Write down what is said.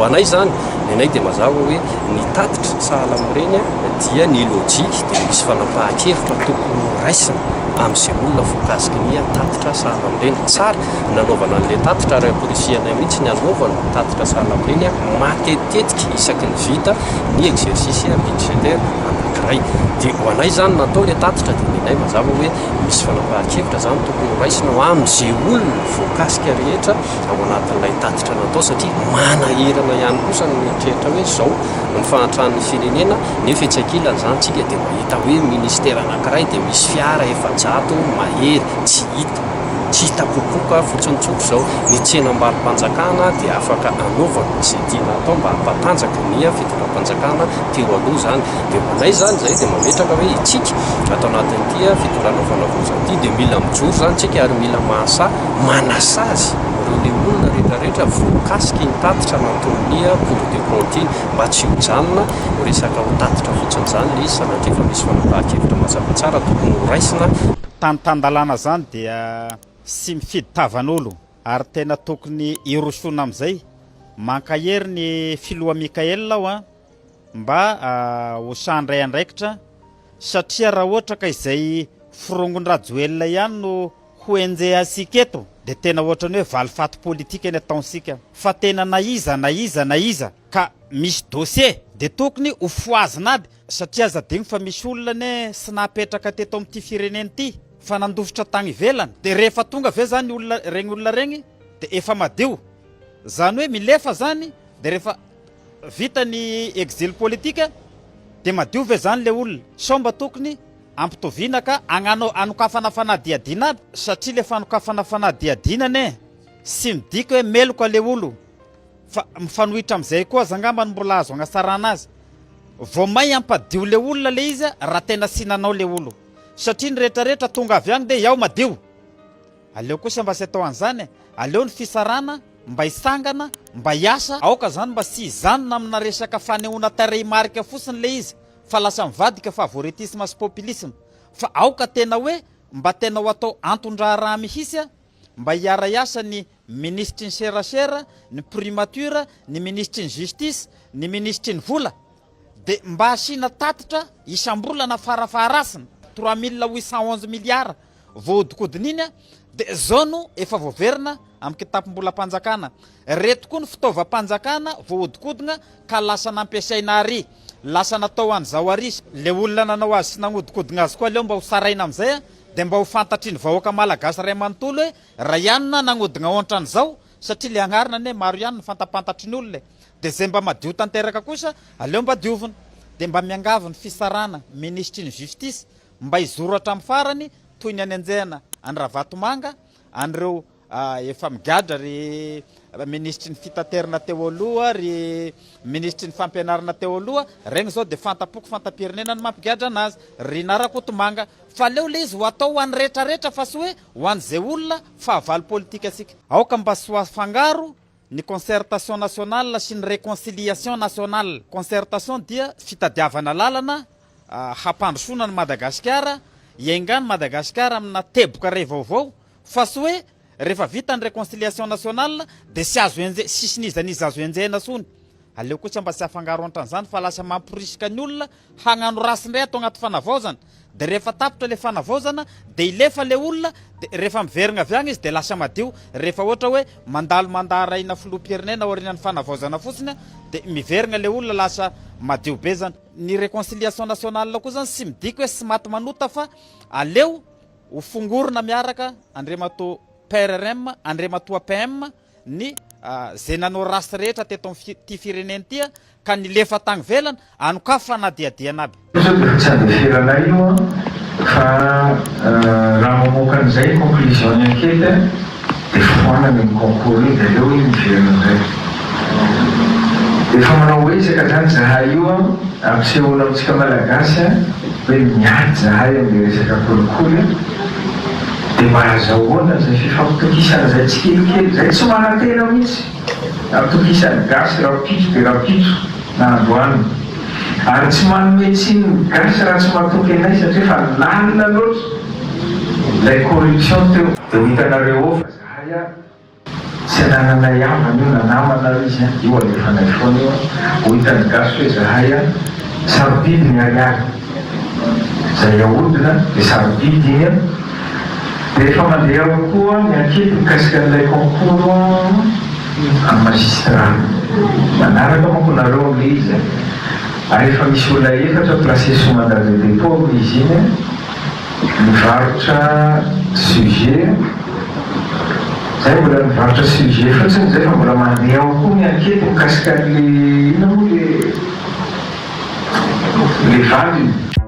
Anay zany nenay dia mazava hoe ny tatitra sahala amin'ireny dia ny lojika dia misy fanapahan-kevitra tokony raisina amin'izay olona voakasika ny tatitra sahala amin'ireny. Tsara nanaovana an'ilay tatitra ary polisianay mihitsy ny anaovana tatitra sahala amin'ireny matetika isaky ny vita ny exercice budgétaire anankiray. Dia ho anay zany natao ilay tatitra dia nenay mazava hoe misy fanapahan-kevitra zany tokony raisina ho amin'izay olona voakasika rehetra ao anatin'ilay tatitra natao satria manahirana ihany kosa ny mieritreritra hoe zao ny fahantrahan'ny firenena nefa etsy ankilany zany tsika dia mahita hoe ministera anankiray dia misy fiara efa-jato mahery tsy hita kokoka fotsinotsoko zao ny tsenam-barim-panjakana dia afaka anaovana izay tiana atao mba hampatanjaka ny fitoram-panjakana teo aloha zany. Dia manay zany zay dia mametraka hoe itsika atao anatin'ity fitorana fanavozan'ity dia mila mijoro zany tsika ary mila manasazy le olona rehetrarehetra voakasika ny tatitra nataon'ny cour de compte mba tsy ho janona ho resaka ho tatitra fotsiny zany le izy sanatria efa misy fanapahan-kevitra mazava tsara tokony ho raisina. Tany-tandalana zany dia sy mifidy tavan'olo ary tena tokony irosona amin'izay mankahery ny filoha Mikaela aho mba ho sandray andraikitra satria raha ohatra ka izay firongon-Rajoelina ihany no ho enjehasika eto dia tena ohatrany hoe valifaty politika eny ataonsika fa tena naiza ka misy dossier dia tokony ho foazina aby satria azadigny fa misy olona ne sy napetraka teto amin'ity firenena ity fa nandofitra tany ivelany dia rehefa tonga ve zany olona regny dia efa madio zany hoe milefa zany dia rehefa vita ny exil politika dia madio ve zany le olona sao mba tokony ampitoviana ka anokafana fanadiadina aby satria le fanokafana fanadiadina ne sy midika hoe meloka le olo fa mifanohitra amin'izay koa zangambany mbola azo agnasarana azy vao may ampadio le olona le izy raha tena sy nanao le olo satria ny rehetrarehetra tonga avy agny dia iaho madio aleo kosa mba sy atao an'izany aleo ny fisarana mba hisangana mba hiasa aoka zany mba sy izanona amina resaka fanehoana tarehy marika fotsiny le izy fa lasa mivadika favoritisme sy populisme fa aoka tena hoe mba tena ho atao antondraha mihitsy mba hiara-iasa ny ministry ny serasera ny primature ny ministry ny justice ny ministry ny vola dia mba asina tatitra isambolana farafarasina 3811 milliards voadikodin'iny dia zao no efa voaverina amin'ny kitapom-bolam-panjakana reto koa ny fitaovam-panjakana voadikodina ka lasa nampiasaina ary lasa natao an'izao ary le olona nanao azy sy nagnodikodina azy koa leo mba ho saraina amin'izay dia mba ho fantatry ny vahoaka malagasy ray manontolo hoe raha ihanina nagnodina ontra an'izao satria le agnarina ne maro ihany ny fantapantatry ny olona dia zay mba madio tanteraka kosa aleo mba diovina dia mba miangavy ny fisarana ministry ny justice mba hizoratra amin'ny farany toy ny any anjehana any Ravatomanga an'ireo efa migadra ry ministry ny fitaterana teo aloha ry ministry ny fampianarana teo aloha regny zao dia fantapoko fantapirenena ny mampigadra anazy ry Narakotomanga fa leo le izy ho atao ho an'ny rehetrarehetra fa sy hoe ho an'izay olona fahavalo politika asika aoka mba sy ho afangaro ny concertation nationale sy ny réconciliation nationale. Concertation dia fitadiavana lalana hampandrosona ny Madagasikara iaingany Madagasikara amina teboka ray vaovao fa sy hoe rehefa vita ny réconciliation nationale dia sy azo sisinizanizy azo enjehana sony aleo kosa mba sy afangaro antran'izany fa lasa mampirisika ny olona hagnano rasindray atao anaty fanavaozana dia rehefa tapitra le fanavaozana dia ilefa le olona dia rehefa miverina avy agny izy dia lasa madio rehefa ohatra hoe mandalo mandaraina filoham-pirenena aorianany fanavaozana fotsiny dia miverina le olona lasa madio be zany. Ny réconciliation nationale koa zany sy midika hoe sy maty manota fa aleo ho fongorona miaraka Andriamatoa PRRM Andriamatoa PM ny zay nanao rasy rehetra teto amin'ity firenena ity ka nilefa tany velana anokafa fanadiadiana aby. Tsy adeferana io fa raha mamoaka an'izay conclusion ny ankety dia foanana ny concours io dia aleo hoe miverina izay. Efa manao hoe isaka zany zahay io ampisehoana amintsika malagasy hoe miady zahay amin'ny resaka kolikoly dia mba azahoana izay fifampitokisana izay tsy kelikely izay tsy manantena mihitsy ampitokisany gasy rapitso dia rapitso na andohanina ary tsy manome tsiny gasy raha tsy matoky anay satria fa lalina loatra ilay corruption teo dia ho hitanareo ao fa zahay tsy ananana havana io na namana izy io alefanay foana io ho hitany gasy hoe zahay a sarobidy ny ariary zay ahodina dia sarobidy iny a dia rehefa mandeha ao koa miankety mikasika an'ilay concours amin'ny magistrat manaraka manko nareo amin'ilay izy ary efa misy olona efatra placé sous mandat de dépôt amin'izy iny mivarotra sujet zay mbola mivarotra sujet fotsiny zay fa mbola mandeha ao koa miankety mikasika an'le ina moa le valiny